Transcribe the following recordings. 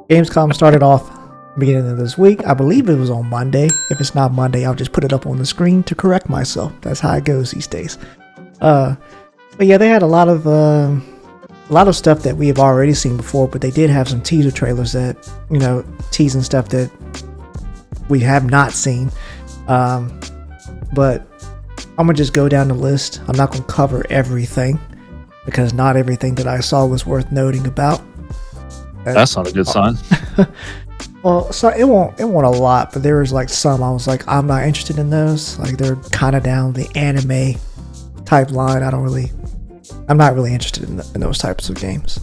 Gamescom started off beginning of this week. I believe it was on Monday. If it's not Monday, I'll just put it up on the screen to correct myself. That's how it goes these days. But yeah, they had a lot of stuff that we have already seen before, but they did have some teaser trailers that, teasing stuff that we have not seen. But I'm gonna just go down the list. I'm not gonna cover everything because not everything that I saw was worth noting about. That's not a good sign. Well, so it won't a lot, but there was like some I was like, I'm not interested in those. Like they're kind of down the anime type line. I'm not really interested in those types of games.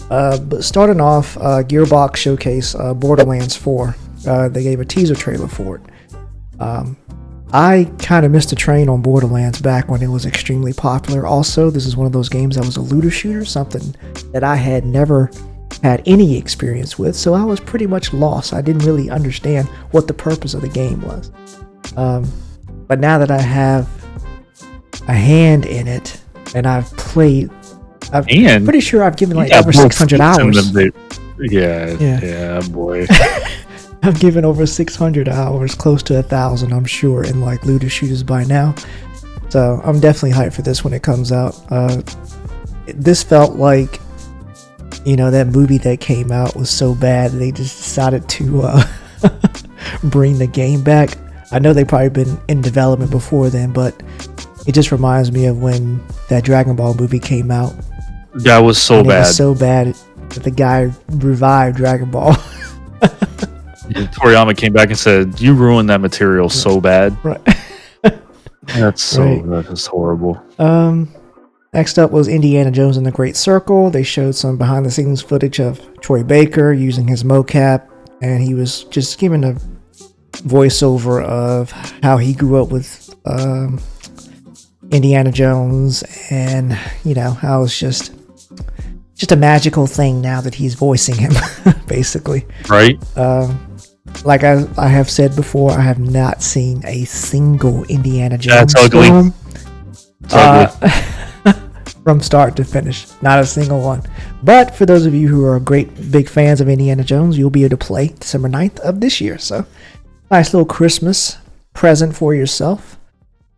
But starting off, Gearbox showcase Borderlands 4. They gave a teaser trailer for it. I kind of missed the train on Borderlands back when it was extremely popular. Also, this is one of those games that was a looter shooter, something that I had never had any experience with, so I was pretty much lost. I didn't really understand what the purpose of the game was. But now that I have a hand in it and I've played, pretty sure I've given like over 600 hours. Yeah, boy. I've given over 600 hours, close to 1,000, I'm sure, in like looter shooters by now. So I'm definitely hyped for this when it comes out. This felt like, that movie that came out was so bad they just decided to bring the game back. I know they've probably been in development before then, but it just reminds me of when that Dragon Ball movie came out. That was so bad. It was so bad that the guy revived Dragon Ball. Toriyama came back and said, "You ruined that material so bad." Right. That's horrible. Next up was Indiana Jones and the Great Circle. They showed some behind the scenes footage of Troy Baker using his mocap, and he was just giving a voiceover of how he grew up with Indiana Jones, and how it's just a magical thing now that he's voicing him, basically. Right. Like I have said before, I have not seen a single Indiana Jones That's ugly. film. From start to finish, not a single one. But for those of you who are big fans of Indiana Jones, you'll be able to play December 9th of this year. So, nice little Christmas present for yourself.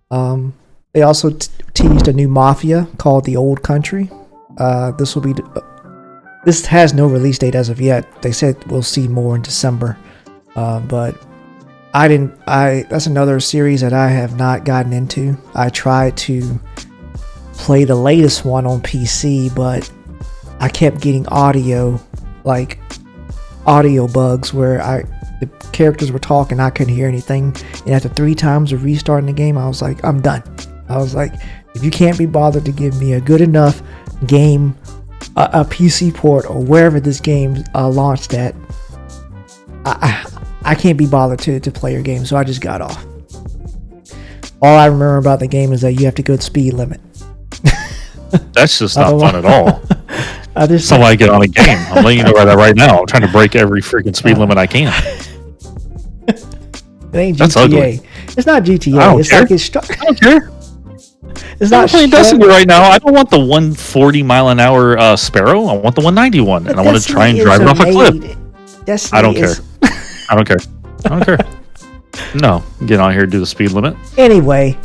They also teased a new Mafia called The Old Country. This has no release date as of yet. They said we'll see more in December. But that's another series that I have not gotten into. I tried to play the latest one on PC, but I kept getting audio bugs where the characters were talking, I couldn't hear anything, and after 3 times of restarting the game, I was like, I'm done. I was like, if you can't be bothered to give me a good enough game, a PC port or wherever this game launched at, I can't be bothered to play your game, so I just got off. All I remember about the game is that you have to go to speed limit. That's just not fun at all. That's how I get on a game. I'm letting you know right now. I'm trying to break every freaking speed limit I can. It ain't GTA. That's ugly. It's not GTA. I don't it's care. like it's I don't care. It's not playing Destiny right now. I don't want the 140 mile an hour Sparrow. I want the 191, and I want to try and drive it off a cliff. I don't care. I don't care. I don't care. No, get on here and do the speed limit. Anyway,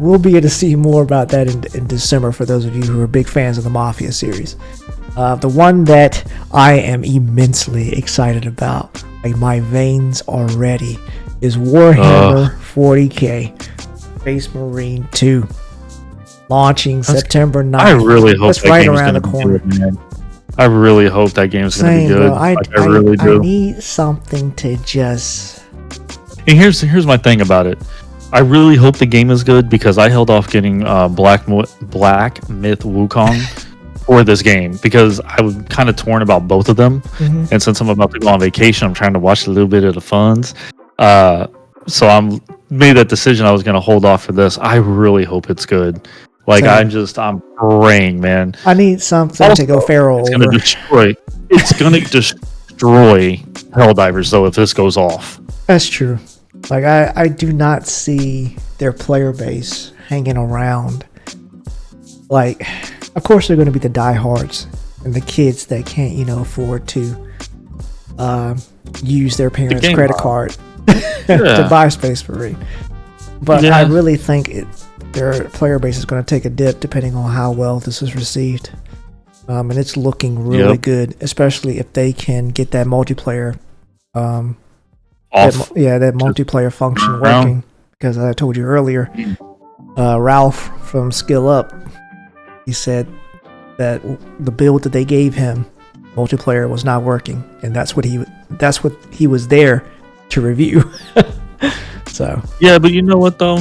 we'll be able to see more about that in December for those of you who are big fans of the Mafia series. The one that I am immensely excited about, like my veins are ready, is Warhammer 40k Space Marine 2. Launching September 9th. I really hope that's right around the corner. Man. I really hope that game's going to be good. I really do. I need something to just... And here's my thing about it. I really hope the game is good because I held off getting Black Myth Wukong for this game because I was kind of torn about both of them. Mm-hmm. And since I'm about to go on vacation, I'm trying to watch a little bit of the funds. So I'm made that decision. I was going to hold off for this. I really hope it's good. Like, I'm praying, man. I need something also, to go feral it's over. It's going to destroy Helldivers, though, if this goes off. That's true. Like, I do not see their player base hanging around. Like, of course, they're going to be the diehards and the kids that can't, afford to use their parents' game credit model. card to buy Space Marine. But I really think their player base is going to take a dip depending on how well this is received. And it's looking really good, especially if they can get that multiplayer Off. that multiplayer function working. Because I told you earlier, Ralph from Skill Up, he said that the build that they gave him, multiplayer, was not working, and that's what he was there to review. So yeah, but you know what though?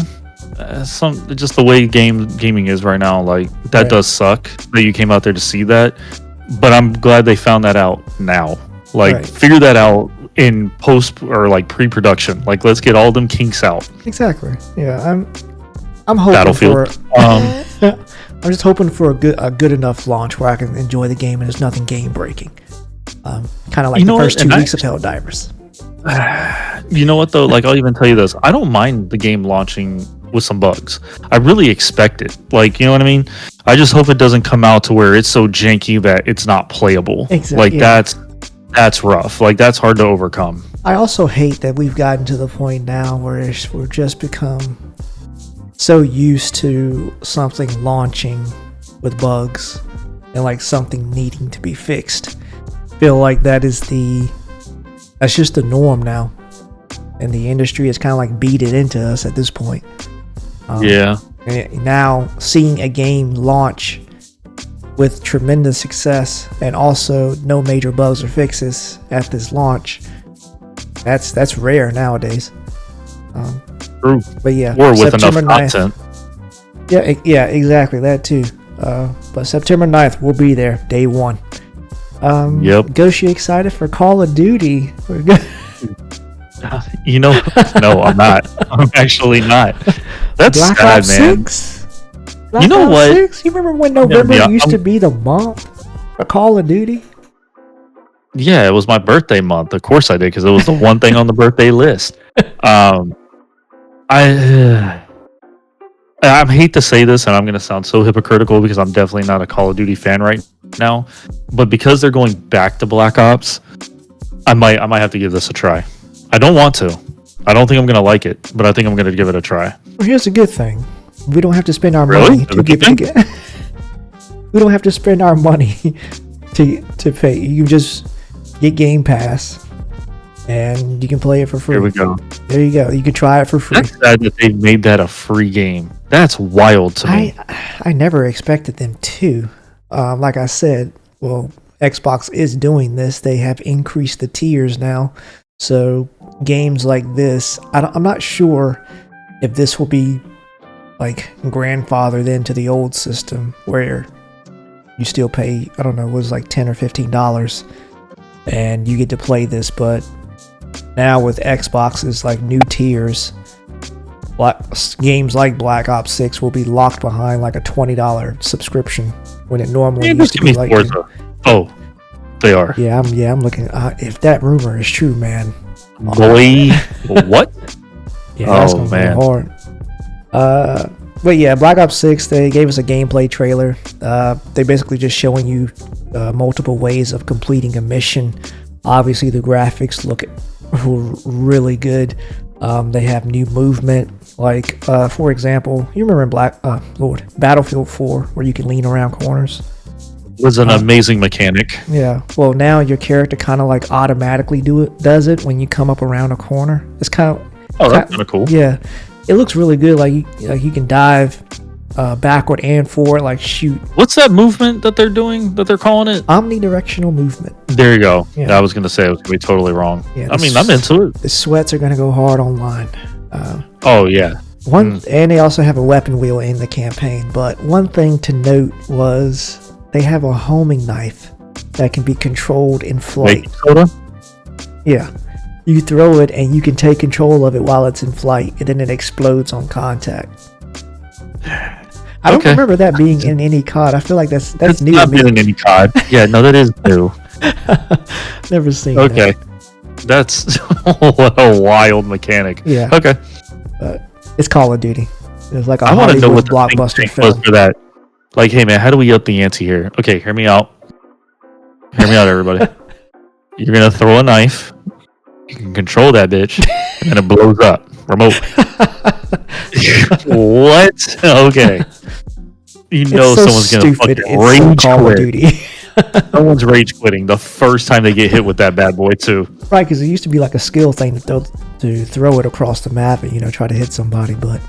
Just the way gaming is right now, like that does suck that you came out there to see that. But I'm glad they found that out now. Like figure that out in post or like pre-production. Like let's get all them kinks out. Exactly. Yeah, I'm hoping Battlefield. I'm just hoping for a good enough launch where I can enjoy the game and there's nothing game breaking. Kind of like the first 2 weeks of Helldivers. You know what though? Like I'll even tell you this: I don't mind the game launching with some bugs. I really expect it. Like, you know what I mean? I just hope it doesn't come out to where it's so janky that it's not playable. Exactly. Like that's rough. Like that's hard to overcome. I also hate that we've gotten to the point now where we're just become so used to something launching with bugs and like something needing to be fixed. Feel like that's just the norm now, and the industry has kind of like beat it into us at this point. And now seeing a game launch with tremendous success and also no major bugs or fixes at this launch, that's rare nowadays. True. But yeah, or with September enough 9th, content. Yeah, exactly, that too. But September 9th, we'll be there, day one. Ghost, you excited for Call of Duty? We're good. You know, no, I'm not. I'm actually not. That's Black sad, Ops man. 6? You know Ops what? 6? You remember when November used to be the month for Call of Duty? Yeah, it was my birthday month. Of course I did, because it was the one thing on the birthday list. I hate to say this, and I'm going to sound so hypocritical because I'm definitely not a Call of Duty fan right now. But because they're going back to Black Ops, I might have to give this a try. I don't want to. I don't think I'm going to like it, but I think I'm going to give it a try. Well, here's a good thing. We don't have to spend our money to give it again. We don't have to spend our money to pay. You just get Game Pass, and you can play it for free. Here we go. There you go. You can try it for free. That's sad that they've made that a free game. That's wild to me. I never expected them to. Like I said, well, Xbox is doing this. They have increased the tiers now. So games like this, I'm not sure if this will be like grandfathered into the old system where you still pay, I don't know, it was like $10 or $15 and you get to play this. But now with Xbox's like new tiers, games like Black Ops 6 will be locked behind like a $20 subscription when it normally used to be like. Oh, they are. Yeah, I'm looking. If that rumor is true, man. Boy, what? Yeah, that's gonna be hard. But yeah, Black Ops 6. They gave us a gameplay trailer. They basically just showing you multiple ways of completing a mission. Obviously, the graphics look really good. They have new movement. Like, for example, you remember Battlefield 4, where you can lean around corners? It was an amazing mechanic. Yeah. Well, now your character kind of like automatically does it when you come up around a corner. It's kind of that's kind of cool. Yeah, it looks really good. Like you can dive backward and forward, like shoot. What's that movement that they're doing? That they're calling it? Omnidirectional movement. There you go. Yeah. I was gonna say I was gonna be totally wrong. Yeah, I mean, I'm into it. The sweats are gonna go hard online. Oh yeah. And they also have a weapon wheel in the campaign. But one thing to note was they have a homing knife that can be controlled in flight. Yeah. You throw it and you can take control of it while it's in flight, and then it explodes on contact. I don't remember that being in any COD. I feel like that's new. Not been in any COD. Yeah, no, that is new. Never seen that. Okay. That's what a wild mechanic. Yeah. Okay. But it's Call of Duty. It's like a I want to know what the blockbuster was film for that. Like, hey man, how do we up the ante here? Okay, hear me out. Hear me out, everybody. You're gonna throw a knife. You can control that bitch, and it blows up. Remote. What? Okay. You know so someone's gonna stupid. fucking It's so rage Call of quit. Duty. Someone's rage quitting the first time they get hit with that bad boy too. Right, because it used to be like a skill thing to throw it across the map and try to hit somebody. But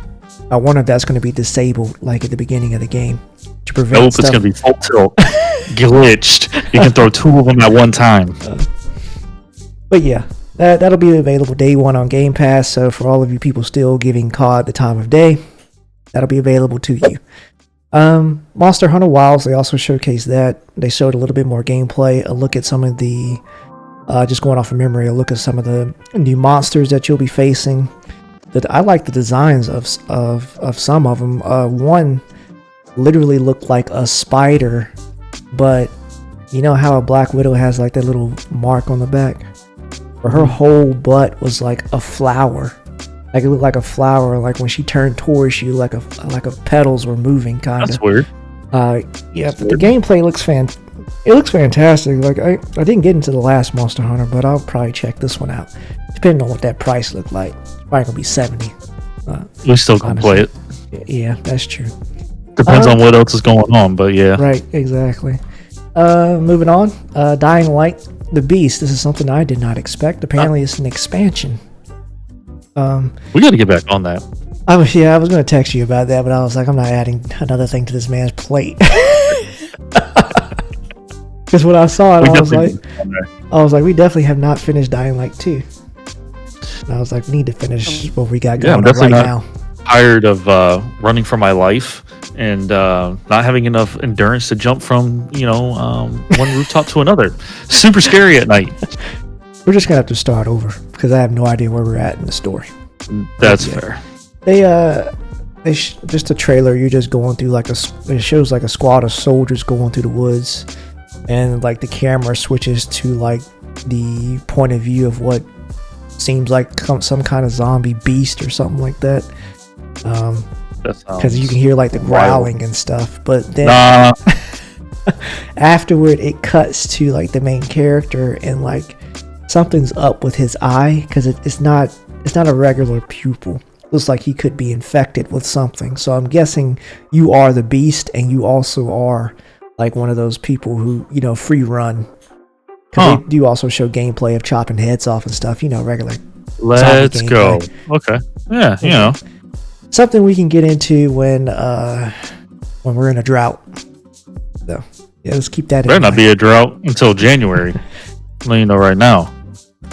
I wonder if that's going to be disabled like at the beginning of the game to prevent. Nope, it's gonna be full tilt, glitched. You can throw two of them at one time. But yeah, that'll be available day one on Game Pass. So for all of you people still giving COD the time of day, that'll be available to you. Monster Hunter Wilds, they also showcased that. They showed a little bit more gameplay, a look at some of the, just going off of memory, a look at some of the new monsters that you'll be facing. That I like the designs of some of them. One literally looked like a spider, but you know how a Black Widow has like that little mark on the back? Or her whole butt was like a flower. Like it looked like a flower, like when she turned towards you, like a petals were moving, kind of. That's weird. Yeah, but the gameplay looks fantastic. Like I didn't get into the last Monster Hunter, but I'll probably check this one out. Depending on what that price looked like, it's probably gonna be $70. We still gonna play it. Yeah, that's true. Depends on what else is going on, but yeah. Right, exactly. Moving on. Dying Light, the Beast. This is something I did not expect. Apparently, it's an expansion. We got to get back on that. I was going to text you about that, but I was like, I'm not adding another thing to this man's plate. Because when I saw it, I was like, we definitely have not finished Dying Light 2. And I was like, we need to finish what we got going on right now. Tired of running for my life and not having enough endurance to jump from one rooftop to another. Super scary at night. We're just gonna have to start over because I have no idea where we're at in the story. That's fair. They just a trailer. You're just going through it shows like a squad of soldiers going through the woods, and like the camera switches to like the point of view of what seems like some kind of zombie beast or something like that. Because you can hear like the growling and stuff, but then afterward it cuts to like the main character and like something's up with his eye because it's not a regular pupil. Looks like he could be infected with something. So I'm guessing you are the Beast and you also are like one of those people who free run. Because they do also show gameplay of chopping heads off and stuff. Regular. Let's go. Okay. Yeah. Something we can get into when we're in a drought. So yeah, let's keep that in mind. Better not be a drought until January. Let you know right now.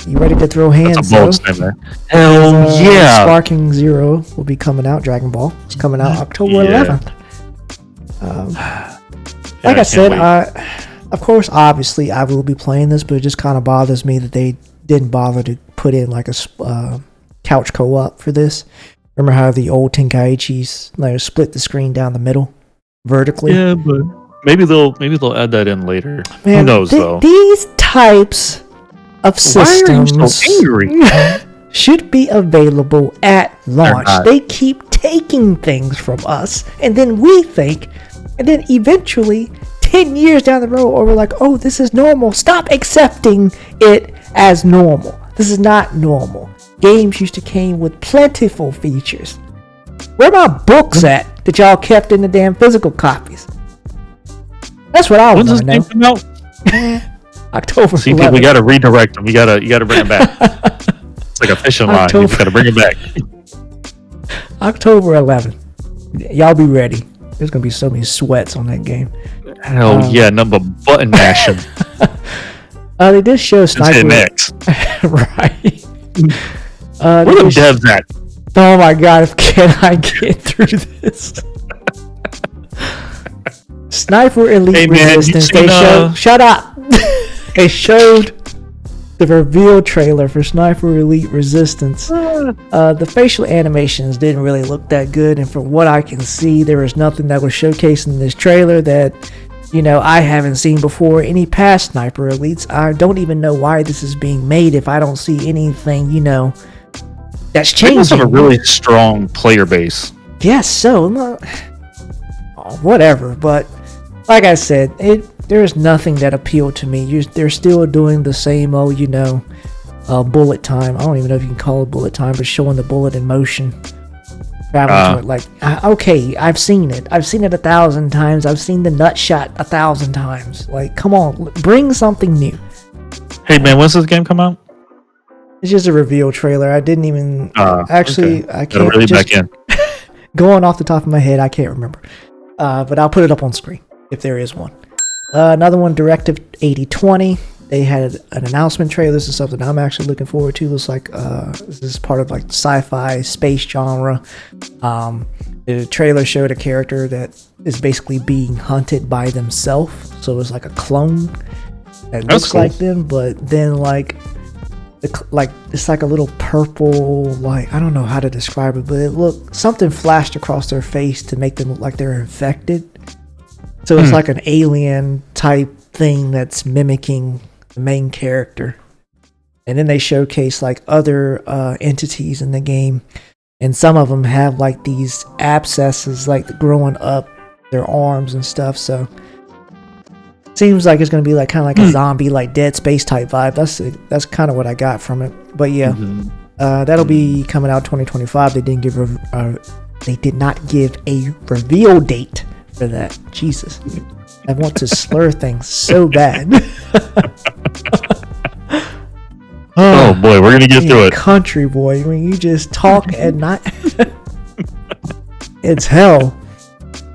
You ready to throw hands? That's a bold statement. Hell yeah! Sparking Zero will be coming out. Dragon Ball. It's coming out October 11th. Like I said, of course, obviously, I will be playing this, but it just kind of bothers me that they didn't bother to put in like a couch co-op for this. Remember how the old Tenkaichis split the screen down the middle vertically? Yeah, but maybe they'll add that in later. Man, who knows though? These types of systems Why are you so angry? should be available at launch. They keep taking things from us, and then we think, and then eventually 10 years down the road, or we're like, oh, this is normal. Stop accepting it as normal. This is not normal. Games used to came with plentiful features. Where are my books at that y'all kept in the damn physical copies? That's what I want to know. When's this game come out? October 11th. See, we got to redirect them. You got to bring them back. It's like a fishing line. You got to bring it back. October 11th. Y'all be ready. There's gonna be so many sweats on that game. Hell yeah, number button mashing. They did show Sniper. Next. Right. Where the devs at? Oh my god, can I get through this? Sniper Elite Resistance. They showed. Shut up. They showed the reveal trailer for Sniper Elite Resistance. The facial animations didn't really look that good, and from what I can see, there was nothing that was showcased in this trailer that I haven't seen before. Any past Sniper Elites. I don't even know why this is being made if I don't see anything that's changing. They must have a really strong player base. Yes, so whatever, but like I said, there's nothing that appealed to me. They're still doing the same bullet time. I don't even know if you can call it bullet time, but showing the bullet in motion. Traveling to it, okay, I've seen it. I've seen it 1,000 times. I've seen the nut shot 1,000 times. Like, come on, bring something new. Hey man, when's this game come out? It's just a reveal trailer. I didn't even actually. Okay. I can't really just back in. going off the top of my head. I can't remember, but I'll put it up on screen if there is one. Another one, Directive 8020. They had an announcement trailer. This is something I'm actually looking forward to. Looks like this is part of like sci-fi space genre. The trailer showed a character that is basically being hunted by themselves. So it's like a clone that looks like them, but then it's like a little purple, like, I don't know how to describe it, but something flashed across their face to make them look like they're infected. So it's like an alien type thing that's mimicking the main character. And then they showcase like other entities in the game, and some of them have like these abscesses like growing up their arms and stuff. So seems like it's going to be like kind of like a zombie, like Dead Space type vibe. That's kind of what I got from it. But yeah, that'll be coming out 2025. They did not give a reveal date for that. Jesus, I want to slur things so bad. Oh boy, we're gonna get through it. Country boy, when you just talk at night, it's hell.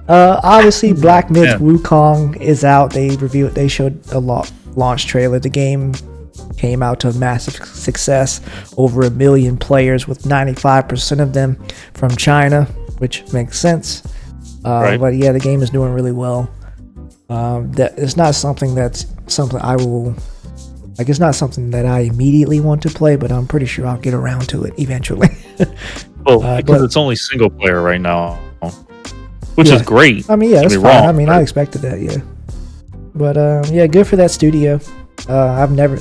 Obviously, Black Myth Wukong is out. They showed a launch trailer. The game came out to a massive success, over 1 million players, with 95% of them from China, which makes sense. Right. But yeah, the game is doing really well. That it's not something I will. Like, it's not something that I immediately want to play, but I'm pretty sure I'll get around to it eventually. Well, because it's only single player right now, which is great. I mean, yeah, that's fine. I mean, I expected that, yeah. But yeah, good for that studio. I've never,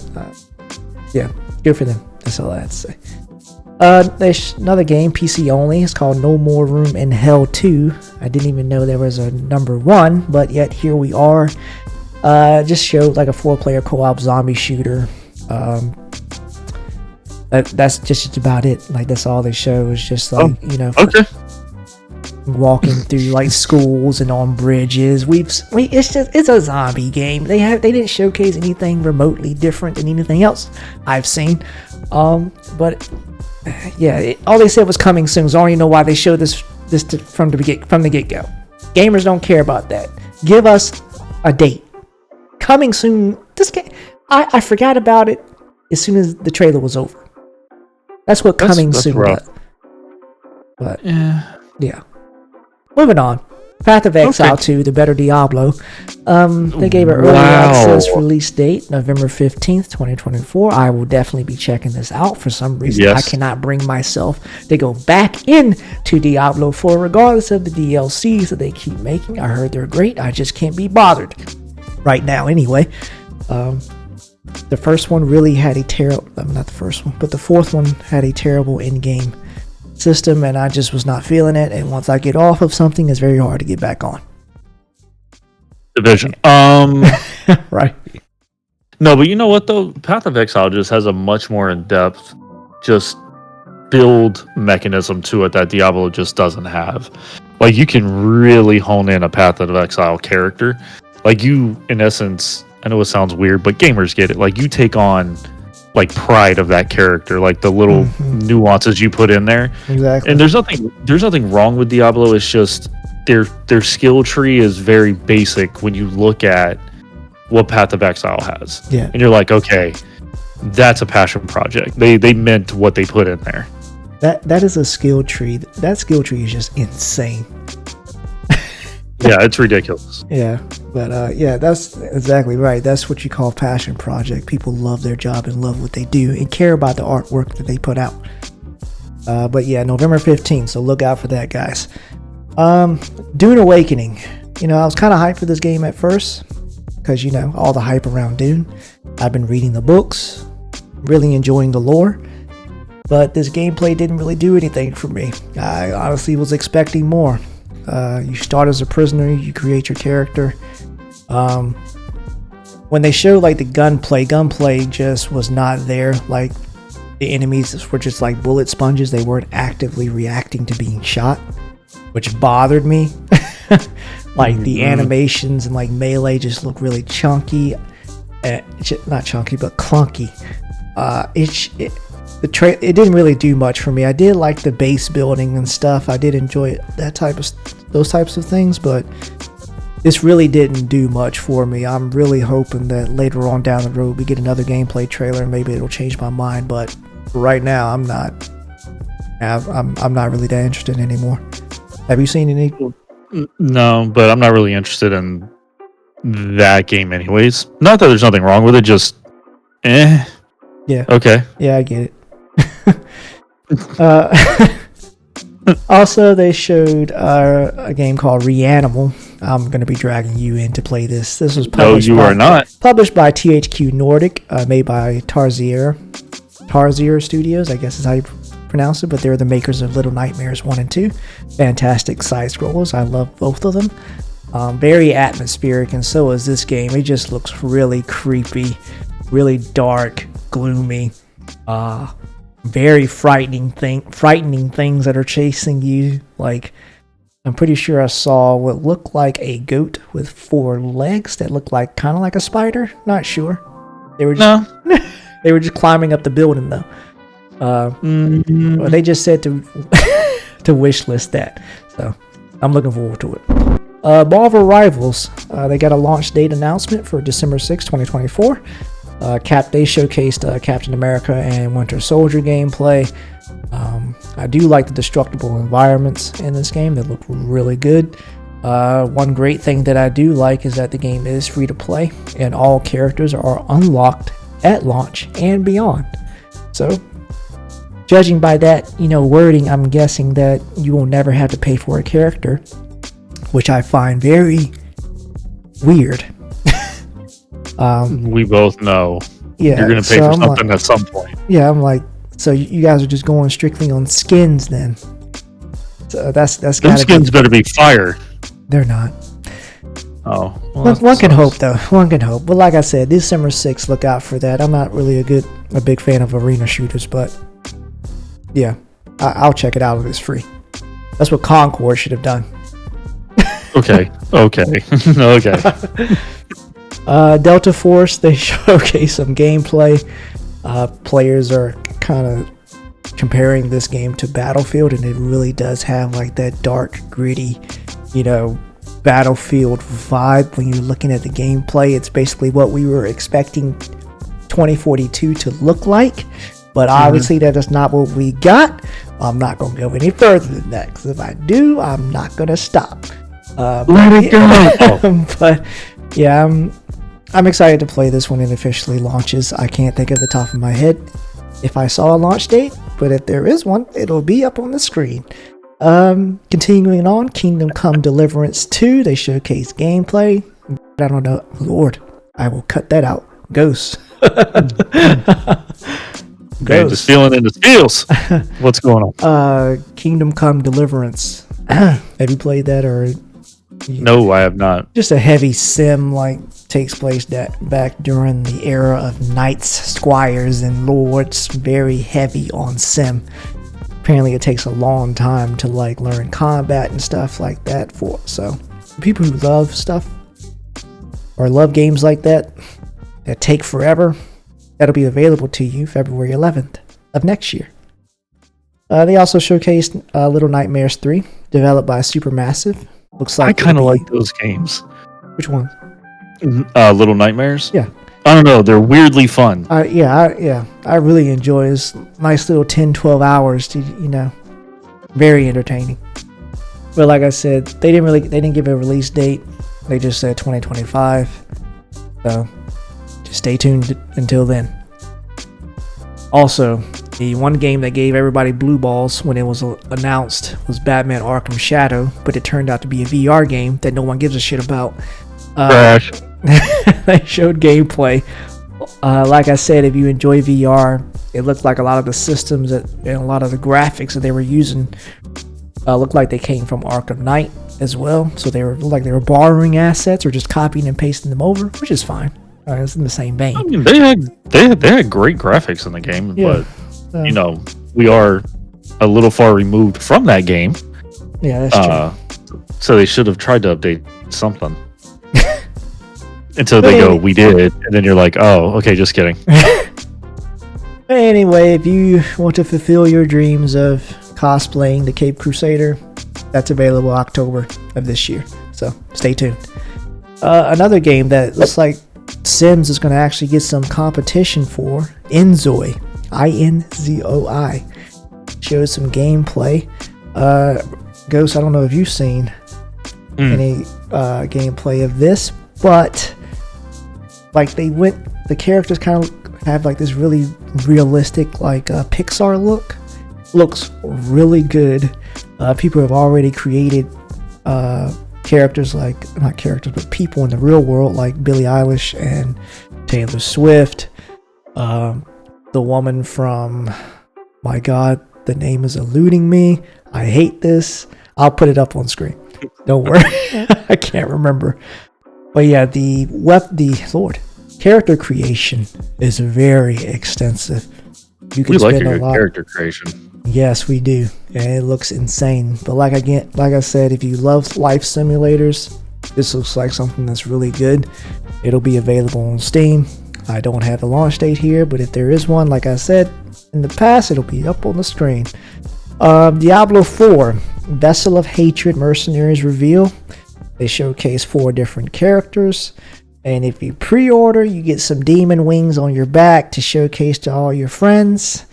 yeah, good for them. That's all I have to say. There's another game, PC only. It's called No More Room in Hell 2. I didn't even know there was a number 1, but yet here we are. Just showed like a 4-player co-op zombie shooter. That's just about it. Like, that's all they show is just like, walking through like schools and on bridges. It's a zombie game. They didn't showcase anything remotely different than anything else I've seen. But yeah, all they said was coming soon. So I don't even know why they showed this from the get-go. Gamers don't care about that. Give us a date. Coming soon. This game, I forgot about it as soon as the trailer was over. That's what coming soon does. But yeah. Moving on. Path of Exile 2, the better Diablo. They gave an early access release date, November 15th, 2024. I will definitely be checking this out. For some reason, I cannot bring myself to go back into Diablo 4, regardless of the DLCs that they keep making. I heard they're great. I just can't be bothered right now anyway. The first one really had a terrible, not the first one, but the fourth one had a terrible in-game system, and I just was not feeling it. And once I get off of something, it's very hard to get back on. Division. Right. No, but you know what though? Path of Exile just has a much more in-depth just build mechanism to it that Diablo just doesn't have. Like, you can really hone in a Path of Exile character. Like, you, in essence, I know it sounds weird, but gamers get it. Like, you take on like pride of that character, like the little nuances you put in there. Exactly. And there's nothing wrong with Diablo. It's just their skill tree is very basic when you look at what Path of Exile has. Yeah. And you're like, okay, that's a passion project. They meant what they put in there. That is a skill tree. That skill tree is just insane. Yeah, it's ridiculous. Yeah, but yeah, that's exactly right. That's what you call passion project. People love their job and love what they do and care about the artwork that they put out. But yeah, November 15th, so look out for that, guys. Dune Awakening. I was kind of hyped for this game at first because, all the hype around Dune. I've been reading the books, really enjoying the lore, but this gameplay didn't really do anything for me. I honestly was expecting more. You start as a prisoner, you create your character. when they showed like the gunplay just was not there. Like the enemies were just like bullet sponges. They weren't actively reacting to being shot, which bothered me. Like the animations and like melee just look really chunky. Not chunky, but clunky. It didn't really do much for me. I did like the base building and stuff. I did enjoy those types of things, but this really didn't do much for me. I'm really hoping that later on down the road we get another gameplay trailer and maybe it'll change my mind. But right now, I'm not really that interested anymore. Have you seen any? No, but I'm not really interested in that game anyways. Not that there's nothing wrong with it, just Yeah. Okay. Yeah, I get it. Also, they showed a game called REANIMAL. I'm going to be dragging you in to play this. This was published are not. Published by THQ Nordic, made by Tarsier Studios, I guess is how you pronounce it, but they're the makers of Little Nightmares 1 and 2. Fantastic side scrollers. I love both of them. Very atmospheric, and so is this game. It just looks really creepy, really dark, gloomy, very frightening things that are chasing you. Like, I'm pretty sure I saw what looked like a goat with 4 legs that looked like kind of like a spider. Not sure. They were just they were just climbing up the building though. Well, they just said to to wish list that, so I'm looking forward to it. Marvel Rivals, they got a launch date announcement for December 6, 2024. They showcased Captain America and Winter Soldier gameplay. I do like the destructible environments in this game. They look really good. One great thing that I do like is that the game is free to play and all characters are unlocked at launch and beyond. So, judging by that, wording, I'm guessing that you will never have to pay for a character, which I find very weird. We both know. Yeah, you're going to pay for something at some point. Yeah, I'm like, so you guys are just going strictly on skins then? So that's Them skins better be fire. They're not. Oh, well, one can hope though. One can hope. But like I said, December 6th, look out for that. I'm not really a big fan of arena shooters, but yeah, I'll check it out if it's free. That's what Concord should have done. Okay. Delta Force, they showcase some gameplay. Players are kind of comparing this game to Battlefield, and it really does have like that dark, gritty, Battlefield vibe when you're looking at the gameplay. It's basically what we were expecting 2042 to look like, but obviously that is not what we got. I'm not going to go any further than that, because if I do, I'm not going to stop. Let it go! But yeah, I'm excited to play this when it officially launches. I can't think of the top of my head if I saw a launch date, but if there is one, it'll be up on the screen. Continuing on, Kingdom Come Deliverance 2, they showcase gameplay. I don't know. Lord, I will cut that out. Ghost. Okay, just feeling in the feels. What's going on? Kingdom Come Deliverance. Have you played that or? No, I have not. Just a heavy sim, takes place back during the era of knights, squires, and lords. Very heavy on sim. Apparently, it takes a long time to learn combat and stuff like that. So people who love stuff or love games like that take forever, that'll be available to you February 11th of next year. They also showcased Little Nightmares 3, developed by Supermassive. Looks like I kind of like those games. Which one? Little Nightmares. Yeah. I don't know. They're weirdly fun. I really enjoy this. Nice little 10-12 hours to very entertaining. But like I said, they didn't give a release date. They just said 2025. So just stay tuned until then. Also, the one game that gave everybody blue balls when it was announced was Batman Arkham Shadow, but it turned out to be a VR game that no one gives a shit about. Crash. They showed gameplay. Like I said, if you enjoy VR, it looked like a lot of the systems and a lot of the graphics that they were using looked like they came from Arkham Knight as well. So they were borrowing assets or just copying and pasting them over, which is fine. It's in the same vein. I mean, they had great graphics in the game, Yeah. but we are a little far removed from that game. Yeah, that's true. So they should have tried to update something. Until they go, we did, and then you're like, oh, okay, just kidding. Anyway, if you want to fulfill your dreams of cosplaying the Cape Crusader, that's available October of this year. So stay tuned. Another game that looks like Sims is going to actually get some competition for, inZOI, inZOI, shows some gameplay. Ghost, I don't know if you've seen any gameplay of this, but like the characters kind of have like this really realistic like Pixar look. Looks really good. People have already created characters, like not characters but people in the real world, like Billie Eilish and Taylor Swift. The woman from, my god, the name is eluding me, I hate this, I'll put it up on screen, don't worry. I can't remember, but yeah, the character creation is very extensive. You can like spend a a lot. Character creation. Yes, we do, and it looks insane. But like I said, if you love life simulators, this looks like something that's really good. It'll be available on Steam. I don't have the launch date here, but if there is one, like I said in the past, it'll be up on the screen. Diablo IV, Vessel of Hatred Mercenaries reveal. They showcase 4 different characters, and if you pre-order, you get some demon wings on your back to showcase to all your friends.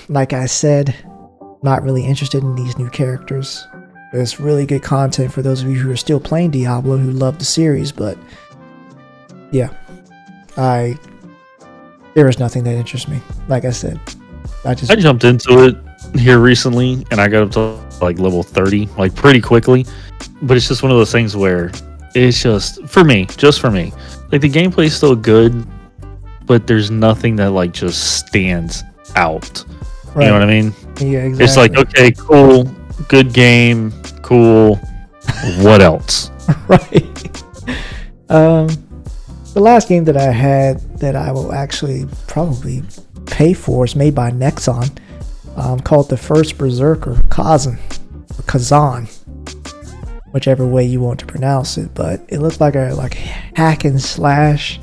Like I said, not really interested in these new characters. There's really good content for those of you who are still playing Diablo, who love the series, but yeah, there is nothing that interests me. Like I said, I jumped into it here recently, and I got up to like level 30, like pretty quickly. But it's just one of those things where it's just for me, like the gameplay is still good, but there's nothing that like just stands out. Right. You know what I mean? Yeah, exactly. It's like, okay, cool, good game, cool. What else? Right. The last game that I had that I will actually probably pay for is made by Nexon, called the First Berzerker, Kazan, whichever way you want to pronounce it. But it looked like a hack and slash.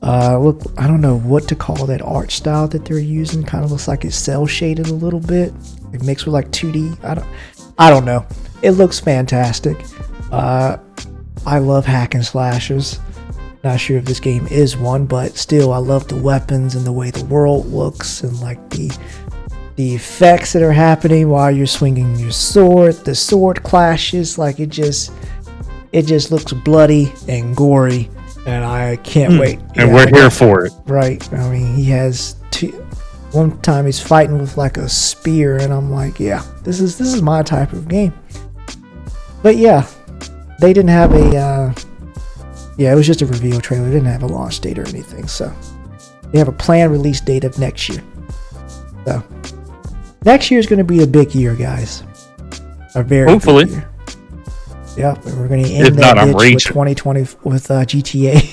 I don't know what to call that art style that they're using. Kind of looks like it's cel shaded a little bit. It mixed with like 2D. I don't know. It looks fantastic. I love hack and slashers. Not sure if this game is one, but still, I love the weapons and the way the world looks, and like the effects that are happening while you're swinging your sword. The sword clashes, like it just looks bloody and gory, and I can't wait. And we're here for it, right? I mean, he has one time he's fighting with like a spear, and I'm like, yeah, this is my type of game. But yeah, they didn't have a. Yeah, it was just a reveal trailer. It didn't have a launch date or anything. So they have a planned release date of next year. So next year is going to be a big year, guys. A very hopefully big year. Yep, and we're going to end that bitch with 2020 with GTA.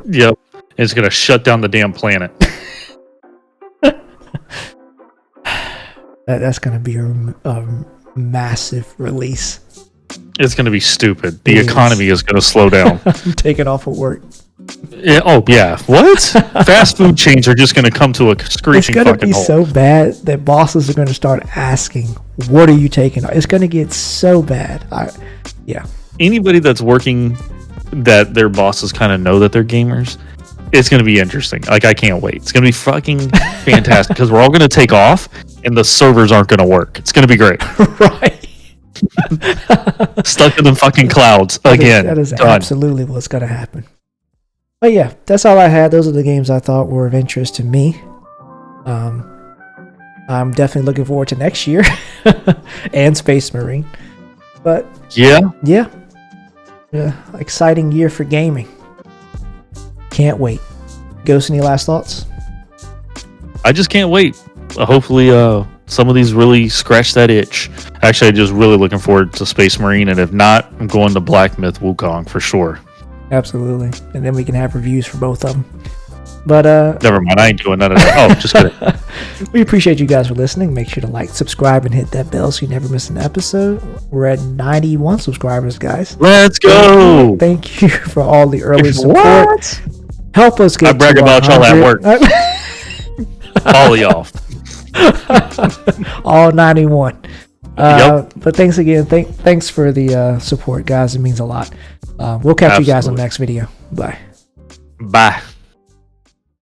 Yep, it's going to shut down the damn planet. That's going to be a massive release. It's going to be stupid. The economy is going to slow down. I'm taking off of work. Yeah, oh, yeah. What? Fast food chains are just going to come to a screeching fucking halt. It's going to be so bad that bosses are going to start asking, what are you taking off? It's going to get so bad. Yeah. Anybody that's working that their bosses kind of know that they're gamers, it's going to be interesting. Like, I can't wait. It's going to be fucking fantastic because we're all going to take off and the servers aren't going to work. It's going to be great. Right. Stuck in the fucking clouds again. That is absolutely what's going to happen. But yeah, that's all I had. Those are the games I thought were of interest to me. I'm definitely looking forward to next year and Space Marine. But yeah, exciting year for gaming. Can't wait. Ghost, any last thoughts? I just can't wait. Hopefully, some of these really scratch that itch. Actually, I'm just really looking forward to Space Marine, and if not, I'm going to Black Myth Wukong for sure. Absolutely. And then we can have reviews for both of them. But never mind, I ain't doing none of that. Oh, just kidding. we appreciate you guys for listening. Make sure to like, subscribe, and hit that bell so you never miss an episode. We're at 91 subscribers, guys. Let's go. Thank you for all the early support. What? Help us get I brag to about y'all at 100. work. All of y'all. All 91. Yep. But thanks again. Thanks for the support, guys. It means a lot. We'll catch you guys on the next video. Bye. Bye.